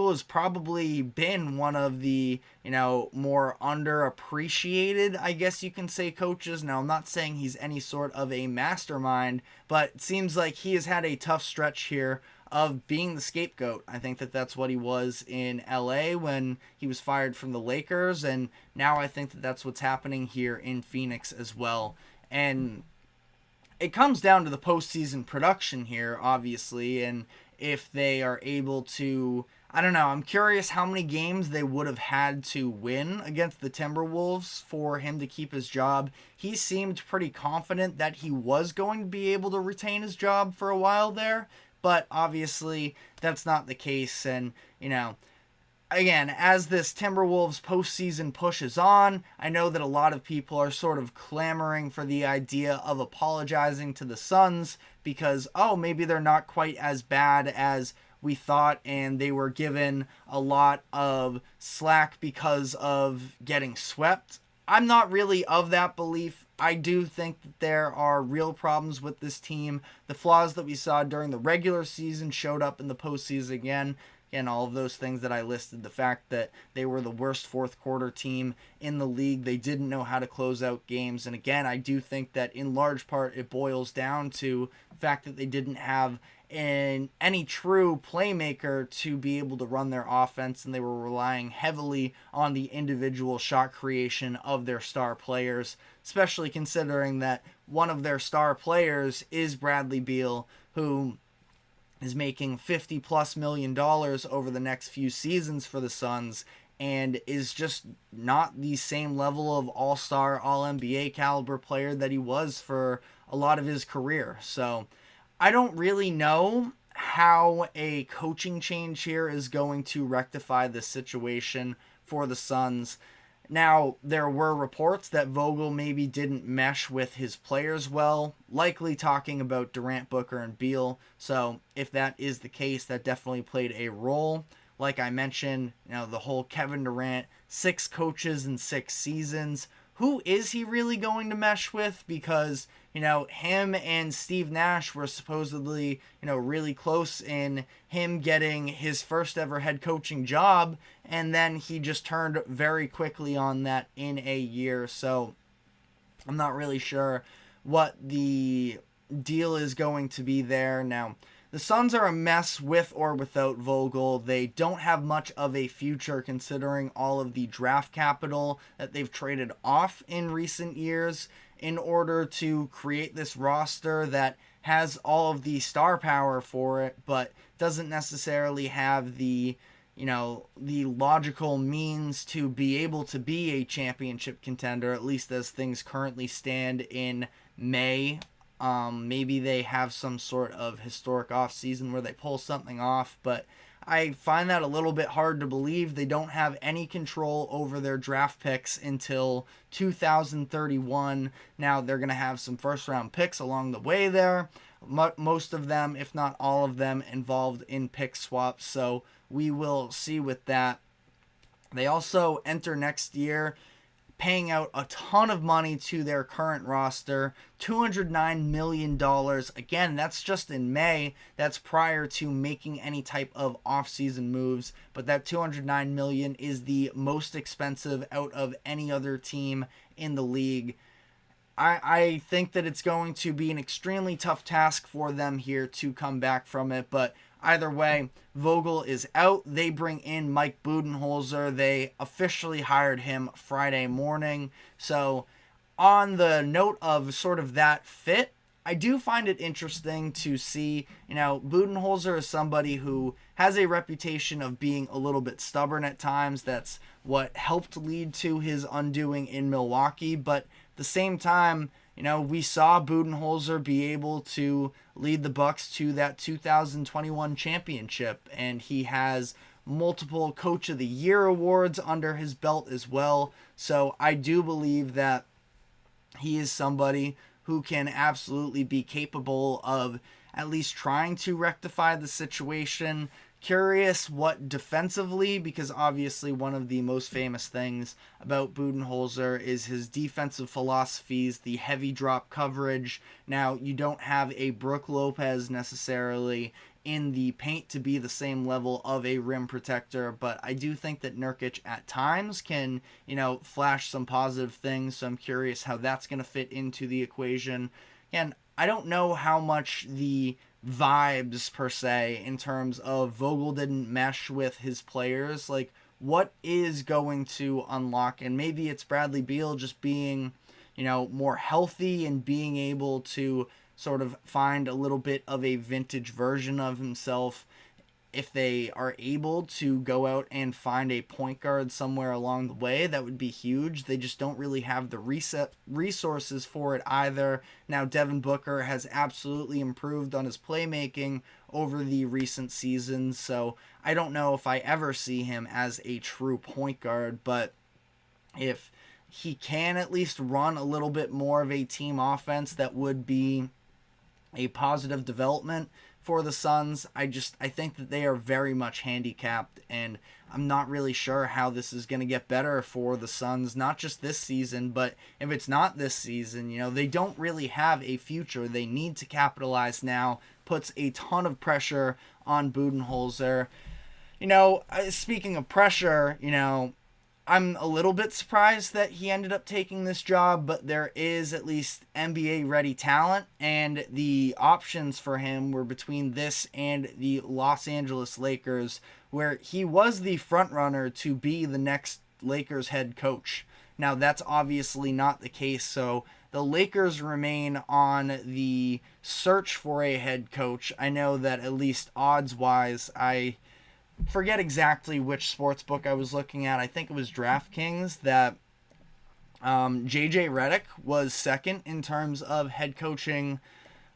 has probably been one of the, more underappreciated, I guess you can say, coaches. Now, I'm not saying he's any sort of a mastermind, but it seems like he has had a tough stretch here of being the scapegoat. I think that that's what he was in LA when he was fired from the Lakers, and now I think that that's what's happening here in Phoenix as well. And it comes down to the postseason production here, obviously, and if they are able to, I don't know, I'm curious how many games they would have had to win against the Timberwolves for him to keep his job. He seemed pretty confident that he was going to be able to retain his job for a while there, but obviously that's not the case. And, again, as this Timberwolves postseason pushes on, I know that a lot of people are sort of clamoring for the idea of apologizing to the Suns because, maybe they're not quite as bad as we thought, and they were given a lot of slack because of getting swept. I'm not really of that belief. I do think that there are real problems with this team. The flaws that we saw during the regular season showed up in the postseason again. and all of those things that I listed, the fact that they were the worst fourth quarter team in the league, they didn't know how to close out games. And again, I do think that in large part it boils down to the fact that they didn't have any true playmaker to be able to run their offense, and they were relying heavily on the individual shot creation of their star players, especially considering that one of their star players is Bradley Beal, who is making $50+ million over the next few seasons for the Suns, and is just not the same level of all-star, all-NBA caliber player that he was for a lot of his career. So I don't really know how a coaching change here is going to rectify this situation for the Suns. Now, there were reports that Vogel maybe didn't mesh with his players well, likely talking about Durant, Booker, and Beal. So if that is the case, that definitely played a role. Like I mentioned, the whole Kevin Durant, 6 coaches in 6 seasons. Who is he really going to mesh with? Because, him and Steve Nash were supposedly, really close in him getting his first ever head coaching job, and then he just turned very quickly on that in a year. So I'm not really sure what the deal is going to be there. Now, the Suns are a mess with or without Vogel. They don't have much of a future considering all of the draft capital that they've traded off in recent years in order to create this roster that has all of the star power for it, but doesn't necessarily have the logical means to be able to be a championship contender, at least as things currently stand in May. Maybe they have some sort of historic offseason where they pull something off, but I find that a little bit hard to believe. They don't have any control over their draft picks until 2031. Now, they're going to have some first-round picks along the way there. Most of them, if not all of them, involved in pick swaps, so we will see with that. They also enter next year paying out a ton of money to their current roster, $209 million. Again, that's just in May. That's prior to making any type of offseason moves. But that $209 million is the most expensive out of any other team in the league. I think that it's going to be an extremely tough task for them here to come back from it, but either way, Vogel is out. They bring in Mike Budenholzer. They officially hired him Friday morning. So on the note of sort of that fit, I do find it interesting to see, Budenholzer is somebody who has a reputation of being a little bit stubborn at times. That's what helped lead to his undoing in Milwaukee. But at the same time, we saw Budenholzer be able to lead the Bucks to that 2021 championship, and he has multiple Coach of the Year awards under his belt as well. So I do believe that he is somebody who can absolutely be capable of at least trying to rectify the situation. Curious what defensively, because obviously one of the most famous things about Budenholzer is his defensive philosophies, the heavy drop coverage. Now, you don't have a Brook Lopez necessarily in the paint to be the same level of a rim protector, but I do think that Nurkic at times can, flash some positive things, so I'm curious how that's going to fit into the equation. Again, I don't know how much the vibes per se in terms of Vogel didn't mesh with his players, like what is going to unlock, and maybe it's Bradley Beal just being more healthy and being able to sort of find a little bit of a vintage version of himself. If they are able to go out and find a point guard somewhere along the way, that would be huge. They just don't really have the resources for it either. Now, Devin Booker has absolutely improved on his playmaking over the recent seasons, so I don't know if I ever see him as a true point guard, but if he can at least run a little bit more of a team offense, that would be a positive development for the Suns. I think that they are very much handicapped, and I'm not really sure how this is going to get better for the Suns, not just this season, but if it's not this season, they don't really have a future. They need to capitalize now. Puts a ton of pressure on Budenholzer. Speaking of pressure, I'm a little bit surprised that he ended up taking this job, but there is at least NBA ready talent, and the options for him were between this and the Los Angeles Lakers, where he was the front runner to be the next Lakers head coach. Now, that's obviously not the case, so the Lakers remain on the search for a head coach. I know that at least odds-wise, I forget exactly which sports book I was looking at. I think it was DraftKings that JJ Redick was second in terms of head coaching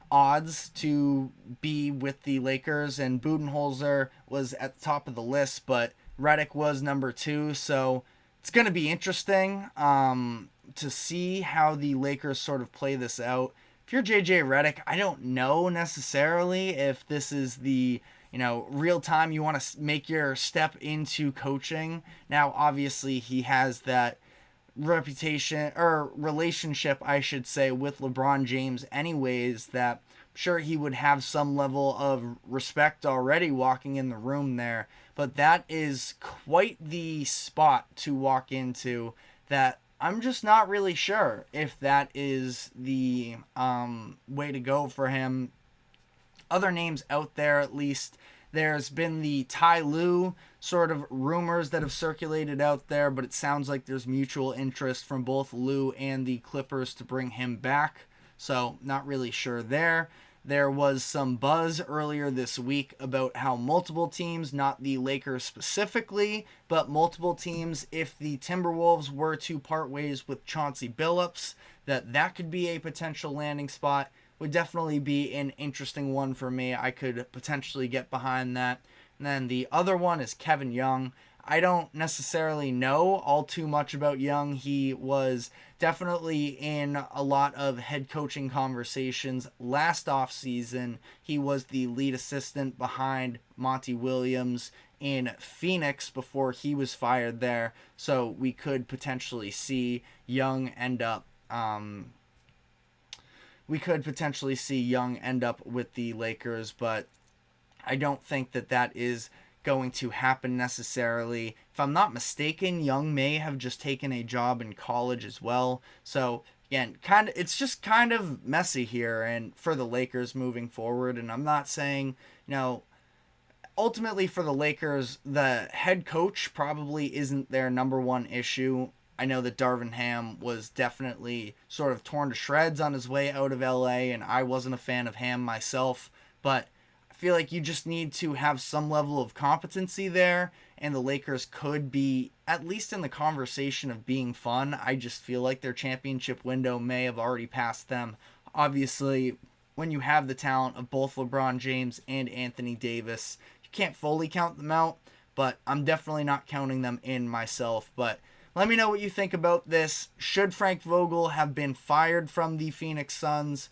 odds to be with the Lakers, and Budenholzer was at the top of the list, but Redick was number 2. So it's going to be interesting to see how the Lakers sort of play this out. If you're JJ Redick, I don't know necessarily if this is the real time you want to make your step into coaching. Now, obviously, he has that reputation or relationship, I should say, with LeBron James anyways, that I'm sure he would have some level of respect already walking in the room there. But that is quite the spot to walk into that I'm just not really sure if that is the way to go for him. Other names out there, at least, there's been the Ty Lue sort of rumors that have circulated out there, but it sounds like there's mutual interest from both Lue and the Clippers to bring him back. So, not really sure there. There was some buzz earlier this week about how multiple teams, not the Lakers specifically, but multiple teams, if the Timberwolves were to part ways with Chauncey Billups, that could be a potential landing spot. Would definitely be an interesting one for me. I could potentially get behind that. And then the other one is Kevin Young. I don't necessarily know all too much about Young. He was definitely in a lot of head coaching conversations last offseason. He was the lead assistant behind Monty Williams in Phoenix before he was fired there. So we could potentially see Young end up with the Lakers, but I don't think that is going to happen necessarily. If I'm not mistaken, Young may have just taken a job in college as well. So again, it's just kind of messy here and for the Lakers moving forward. And I'm not saying, ultimately for the Lakers, the head coach probably isn't their number one issue. I know that Darvin Ham was definitely sort of torn to shreds on his way out of LA, and I wasn't a fan of Ham myself, but I feel like you just need to have some level of competency there, and the Lakers could be at least in the conversation of being fun. I just feel like their championship window may have already passed them. Obviously, when you have the talent of both LeBron James and Anthony Davis, you can't fully count them out, but I'm definitely not counting them in myself. But let me know what you think about this. Should Frank Vogel have been fired from the Phoenix Suns?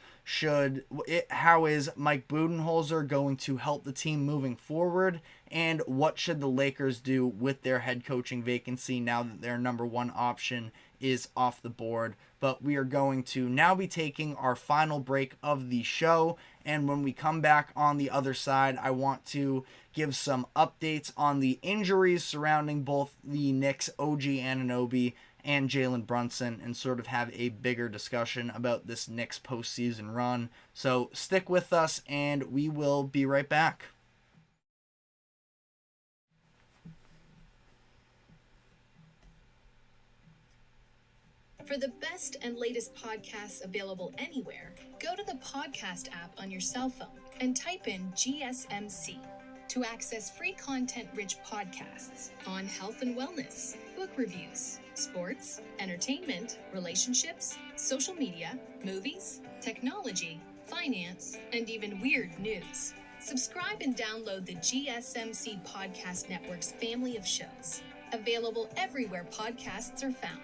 How is Mike Budenholzer going to help the team moving forward? And what should the Lakers do with their head coaching vacancy now that their number one option is off the board? But we are going to now be taking our final break of the show. And when we come back on the other side, I want to give some updates on the injuries surrounding both the Knicks' OG Anunoby and Jalen Brunson and sort of have a bigger discussion about this Knicks postseason run. So stick with us and we will be right back. For the best and latest podcasts available anywhere, go to the podcast app on your cell phone and type in GSMC to access free content-rich podcasts on health and wellness, book reviews, sports, entertainment, relationships, social media, movies, technology, finance, and even weird news. Subscribe and download the GSMC Podcast Network's family of shows, available everywhere podcasts are found.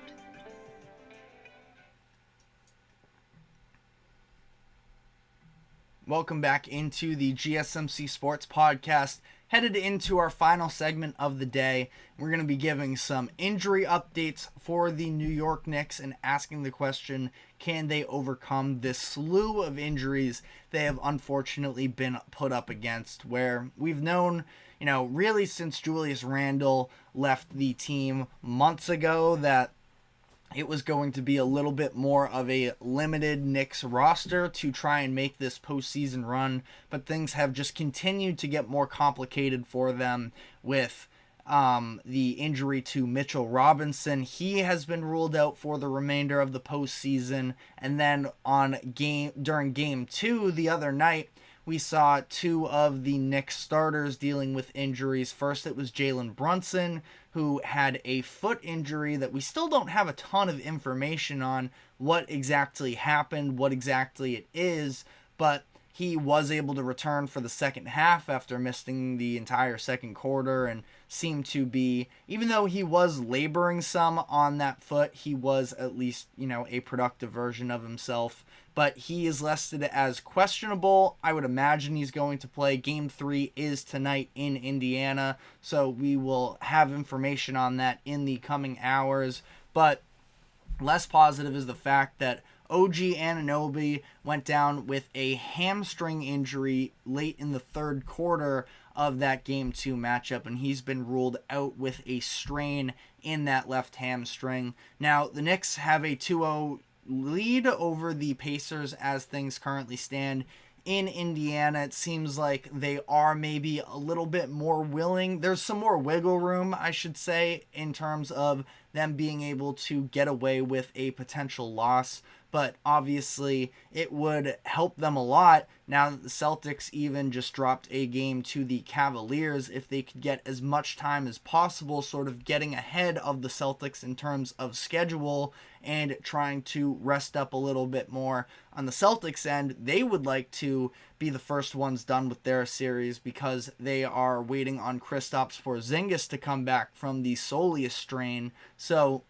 Welcome back into the GSMC Sports Podcast. headed into our final segment of the day. We're going to be giving some injury updates for the New York Knicks and asking the question, can they overcome this slew of injuries they have unfortunately been put up against, where we've known, really since Julius Randle left the team months ago that it was going to be a little bit more of a limited Knicks roster to try and make this postseason run, but things have just continued to get more complicated for them with the injury to Mitchell Robinson. He has been ruled out for the remainder of the postseason, and then during Game 2 the other night, we saw two of the Knicks starters dealing with injuries. First, it was Jalen Brunson, who had a foot injury that we still don't have a ton of information on what exactly happened, what exactly it is, but he was able to return for the second half after missing the entire second quarter and seemed to be, even though he was laboring some on that foot, he was at least, a productive version of himself. But he is listed as questionable. I would imagine he's going to play. Game 3 is tonight in Indiana, so we will have information on that in the coming hours. But less positive is the fact that OG Anunoby went down with a hamstring injury late in the third quarter of that Game 2 matchup, and he's been ruled out with a strain in that left hamstring. Now, the Knicks have a 2-0 lead over the Pacers as things currently stand in Indiana. It seems like they are maybe a little bit more willing. There's some more wiggle room, I should say, in terms of them being able to get away with a potential loss. But obviously, it would help them a lot now that the Celtics even just dropped a game to the Cavaliers if they could get as much time as possible, sort of getting ahead of the Celtics in terms of schedule and trying to rest up a little bit more. On the Celtics end, they would like to be the first ones done with their series because they are waiting on Kristaps Porzingis to come back from the soleus strain. So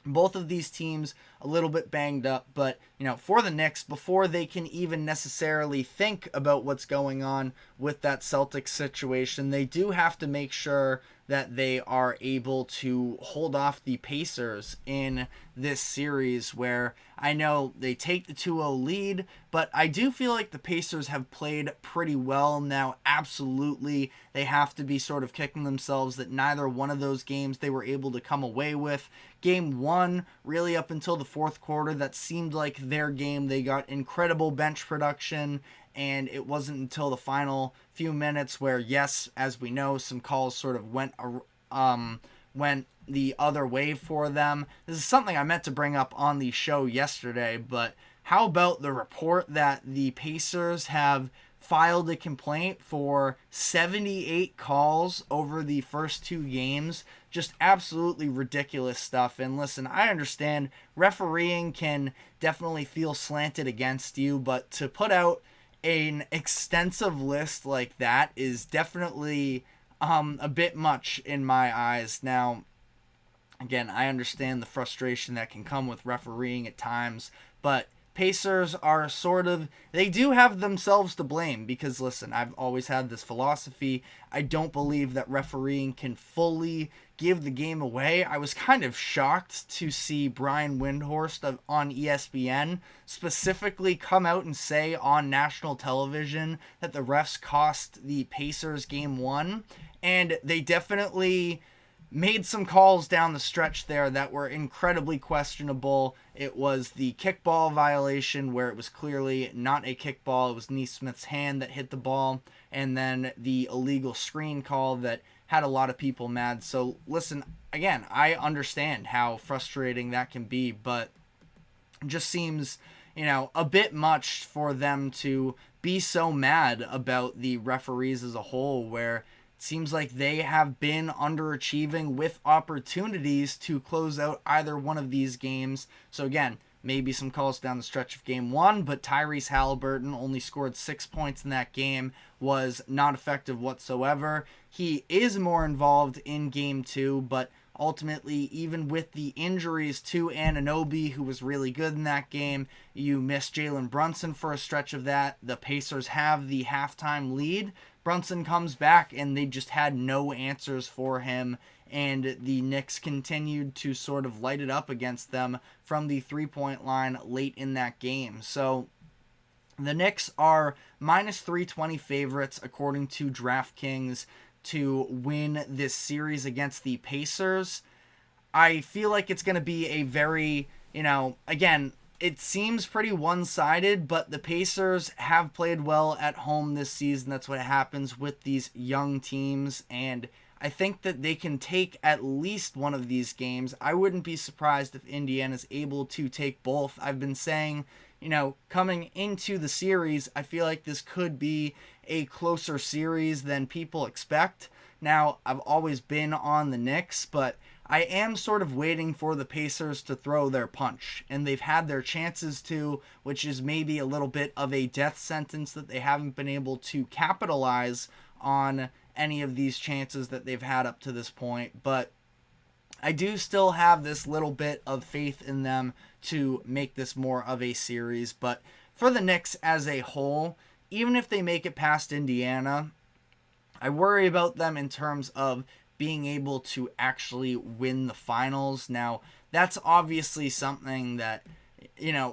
both of these teams a little bit banged up, but for the Knicks, before they can even necessarily think about what's going on with that Celtics situation, they do have to make sure that they are able to hold off the Pacers in this series, where I know they take the 2-0 lead, but I do feel like the Pacers have played pretty well. Now, absolutely, they have to be sort of kicking themselves that neither one of those games they were able to come away with. Game 1, really up until the fourth quarter, that seemed like their game. They got incredible bench production, and it wasn't until the final few minutes where, yes, as we know, some calls sort of went the other way for them. This is something I meant to bring up on the show yesterday, but how about the report that the Pacers have filed a complaint for 78 calls over the first two games? Just absolutely ridiculous stuff. And listen, I understand refereeing can definitely feel slanted against you, but to put out an extensive list like that is definitely a bit much in my eyes. Now, again, I understand the frustration that can come with refereeing at times, but Pacers are they do have themselves to blame because, listen, I've always had this philosophy. I don't believe that refereeing can fully give the game away. I was kind of shocked to see Brian Windhorst on ESPN specifically come out and say on national television that the refs cost the Pacers Game 1, and they definitely made some calls down the stretch there that were incredibly questionable. It was the kickball violation where it was clearly not a kickball. It was Neesmith's hand that hit the ball. And then the illegal screen call that had a lot of people mad. So listen, again, I understand how frustrating that can be, but it just seems, a bit much for them to be so mad about the referees as a whole, where seems like they have been underachieving with opportunities to close out either one of these games. So again, maybe some calls down the stretch of Game 1, but Tyrese Halliburton only scored 6 points in that game, was not effective whatsoever. He is more involved in Game 2, but ultimately, even with the injuries to Anunoby, who was really good in that game, you missed Jalen Brunson for a stretch of that. The Pacers have the halftime lead, Brunson comes back and they just had no answers for him, and the Knicks continued to sort of light it up against them from the three-point line late in that game. So the Knicks are minus 320 favorites according to DraftKings to win this series against the Pacers. I feel like it's going to be a very, again, it seems pretty one-sided, but the Pacers have played well at home this season. That's what happens with these young teams, and I think that they can take at least one of these games. I wouldn't be surprised if Indiana's able to take both. I've been saying, coming into the series, I feel like this could be a closer series than people expect. Now, I've always been on the Knicks, but I am sort of waiting for the Pacers to throw their punch, and they've had their chances to, which is maybe a little bit of a death sentence that they haven't been able to capitalize on any of these chances that they've had up to this point. But I do still have this little bit of faith in them to make this more of a series. But for the Knicks as a whole, even if they make it past Indiana, I worry about them in terms of being able to actually win the finals. Now, that's obviously something that,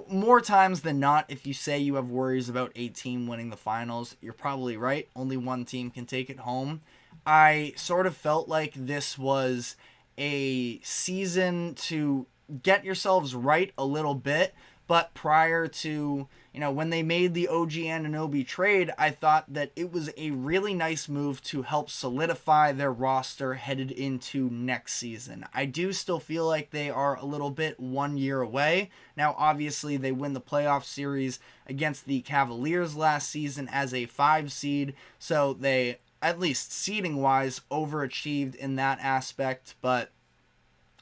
more times than not, if you say you have worries about a team winning the finals, you're probably right. Only one team can take it home. I sort of felt like this was a season to get yourselves right a little bit, but prior to, when they made the OG Anunoby trade, I thought that it was a really nice move to help solidify their roster headed into next season. I do still feel like they are a little bit 1 year away. Now, obviously, they win the playoff series against the Cavaliers last season as a 5 seed, so they, at least seeding-wise, overachieved in that aspect, but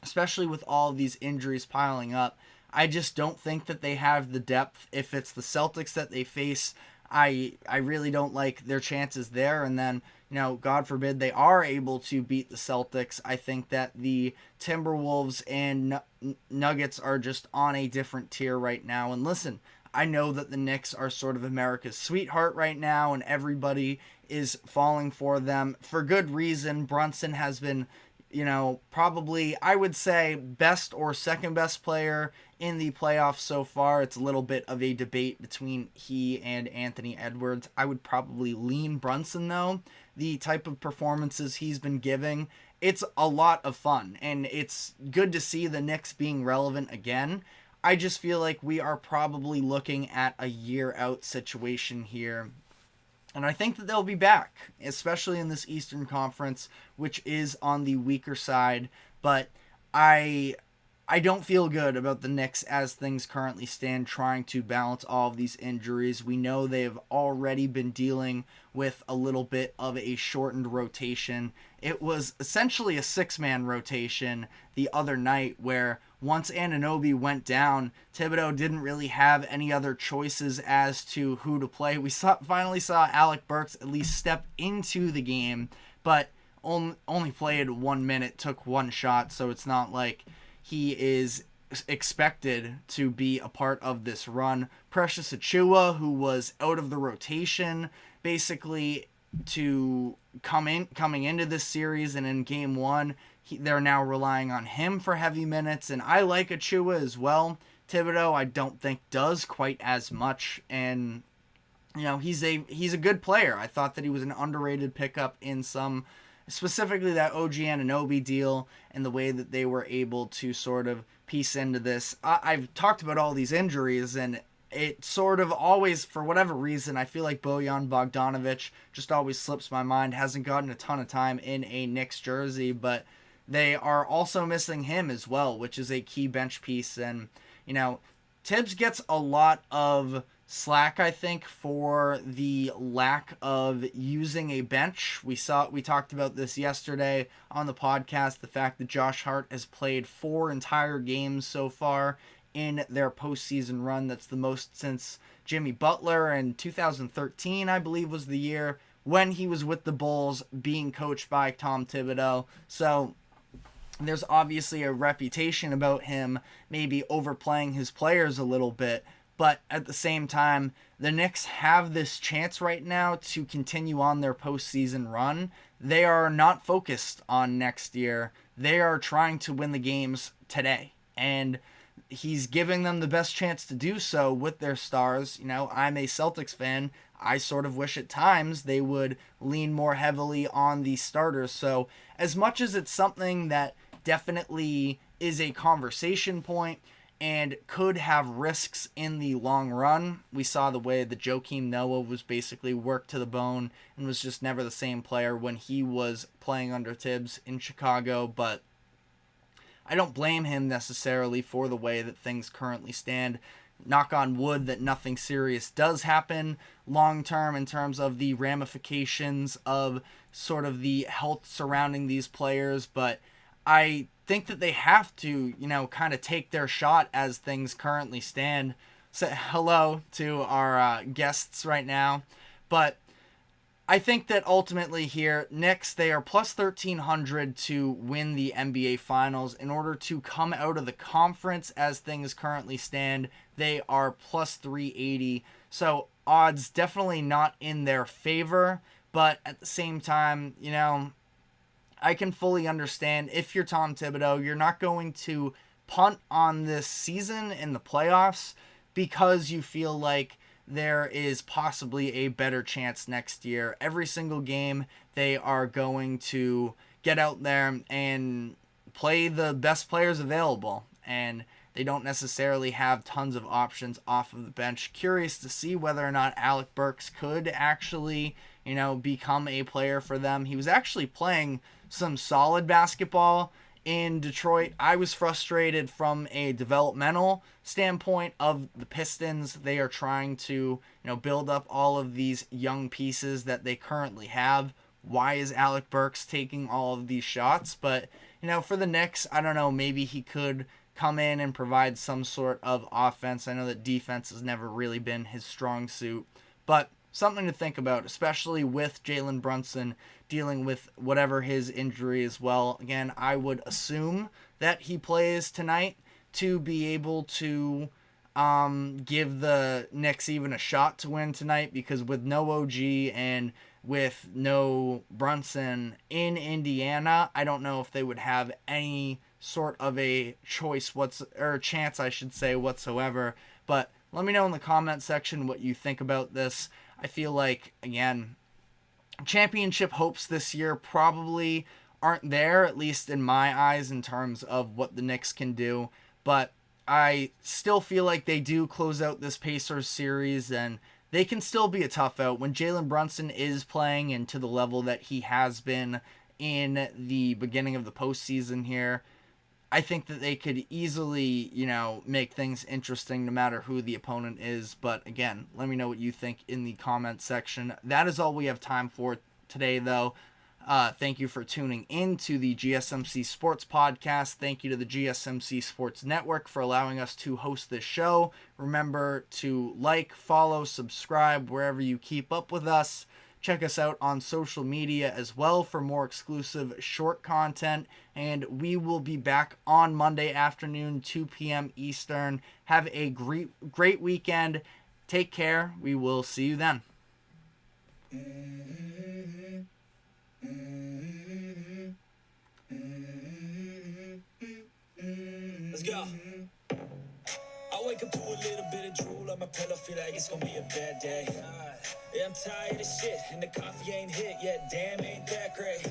especially with all of these injuries piling up, I just don't think that they have the depth. If it's the Celtics that they face, I really don't like their chances there. And then, God forbid they are able to beat the Celtics, I think that the Timberwolves and Nuggets are just on a different tier right now. And listen, I know that the Knicks are sort of America's sweetheart right now, and everybody is falling for them for good reason. Brunson has been, probably, I would say, best or second best player in the playoffs so far. It's a little bit of a debate between he and Anthony Edwards. I would probably lean Brunson, though. The type of performances he's been giving, it's a lot of fun, and it's good to see the Knicks being relevant again. I just feel like we are probably looking at a year-out situation here. And I think that they'll be back, especially in this Eastern Conference, which is on the weaker side. But I don't feel good about the Knicks as things currently stand, trying to balance all of these injuries. We know they've already been dealing with a little bit of a shortened rotation. It was essentially a 6-man rotation the other night, where once Anunoby went down, Thibodeau didn't really have any other choices as to who to play. We finally saw Alec Burks at least step into the game, but only played 1 minute, took 1 shot, so it's not like he is expected to be a part of this run. Precious Achiuwa, who was out of the rotation basically to coming into this series, and in game 1, they're now relying on him for heavy minutes, and I like Achiuwa as well. Thibodeau, I don't think does quite as much, and he's a good player. I thought that he was an underrated pickup in some, specifically that OG Anunoby deal, and the way that they were able to sort of piece into this. I've talked about all these injuries, and it sort of always, for whatever reason, I feel like Bojan Bogdanovic just always slips my mind. Hasn't gotten a ton of time in a Knicks jersey, but they are also missing him as well, which is a key bench piece. And, Tibbs gets a lot of slack, I think, for the lack of using a bench. We talked about this yesterday on the podcast, the fact that Josh Hart has played 4 entire games so far in their postseason run. That's the most since Jimmy Butler in 2013, I believe, was the year when he was with the Bulls being coached by Tom Thibodeau. So there's obviously a reputation about him maybe overplaying his players a little bit, But at the same time, the Knicks have this chance right now to continue on their postseason run. They are not focused on next year. They are trying to win the games today. And he's giving them the best chance to do so with their stars. You know, I'm a Celtics fan. I sort of wish at times they would lean more heavily on the starters. So as much as it's something that definitely is a conversation point and could have risks in the long run, we saw the way that Joakim Noah was basically worked to the bone and was just never the same player when he was playing under Tibbs in Chicago. But I don't blame him necessarily for the way that things currently stand. Knock on wood that nothing serious does happen long term in terms of the ramifications of sort of the health surrounding these players. But I think that they have to, you know, kind of take their shot as things currently stand. Say hello to our guests right now. But I think that ultimately here, Knicks, they are plus 1,300 to win the NBA Finals. In order to come out of the conference as things currently stand, they are plus 380. So odds definitely not in their favor. But at the same time, you know, I can fully understand if you're Tom Thibodeau, you're not going to punt on this season in the playoffs because you feel like there is possibly a better chance next year. Every single game, they are going to get out there and play the best players available. And they don't necessarily have tons of options off of the bench. Curious to see whether or not Alec Burks could actually, you know, become a player for them. He was actually playing some solid basketball in Detroit. I was frustrated from a developmental standpoint of the Pistons. They are trying to, you know, build up all of these young pieces that they currently have. Why is Alec Burks taking all of these shots? But, you know, for the Knicks, I don't know, maybe he could come in and provide some sort of offense. I know that defense has never really been his strong suit, but something to think about, especially with Jalen Brunson dealing with whatever his injury as well. Again, I would assume that he plays tonight to be able to give the Knicks even a shot to win tonight, because with no OG and with no Brunson in Indiana, I don't know if they would have any sort of a chance, I should say, whatsoever. But let me know in the comment section what you think about this. I feel like, again, championship hopes this year probably aren't there, at least in my eyes, in terms of what the Knicks can do. But I still feel like they do close out this Pacers series, and they can still be a tough out. When Jalen Brunson is playing and to the level that he has been in the beginning of the postseason here, I think that they could easily, you know, make things interesting no matter who the opponent is. But again, let me know what you think in the comment section. That is all we have time for today, though. Thank you for tuning in to the GSMC Sports Podcast. Thank you to the GSMC Sports Network for allowing us to host this show. Remember to like, follow, subscribe wherever you keep up with us. Check us out on social media as well for more exclusive short content. And we will be back on Monday afternoon, 2 p.m. Eastern. Have a great weekend. Take care. We will see you then. Let's go. I wake up to a little bit of drool on my pillow, feel like it's gonna be a bad day. Yeah, I'm tired of shit, and the coffee ain't hit yet, damn, ain't that great.